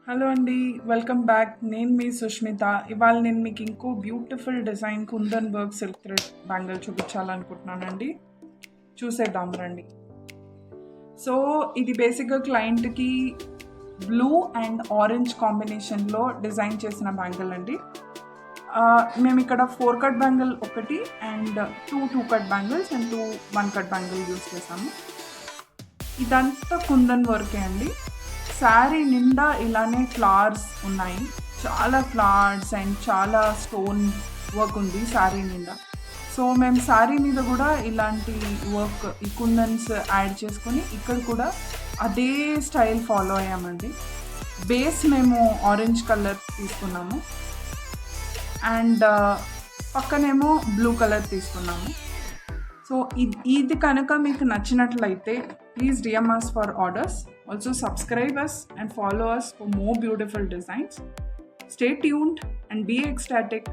Hello అండి. Welcome back. నేను మీ సుష్మిత. ఇవాళ నేను మీకు ఇంకో beautiful design kundan work silk thread bangle చూపించాలనుకుంటున్నానండి. చూసేద్దాం రండి. సో ఇది బేసిక్గా క్లయింట్కి బ్లూ అండ్ ఆరెంజ్ కాంబినేషన్లో డిజైన్ చేసిన బ్యాంగిల్ అండి. మేము ఇక్కడ 4 కట్ బ్యాంగిల్ ఒకటి and 2 cut bangles and 2 1 cut bangle use చేసాము. ఇదంతా కుందన్ వర్కే అండి. శారీ నిండా ఇలానే ఫ్లవర్స్ ఉన్నాయి. చాలా ఫ్లవర్స్ అండ్ చాలా స్టోన్ వర్క్ ఉంది శారీ నిండా. సో మేము శారీ మీద కూడా ఇలాంటి వర్క్ ఈ కుందన్స్ యాడ్ చేసుకొని ఇక్కడ కూడా అదే స్టైల్ ఫాలో అయ్యామండి. బేస్ మేము ఆరెంజ్ కలర్ తీసుకున్నాము అండ్ పక్కనేమో బ్లూ కలర్ తీసుకున్నాము. సో ఇది కనుక మీకు నచ్చినట్లయితే please DM us for orders. Also subscribe us and follow us for more beautiful designs. Stay tuned and be ecstatic.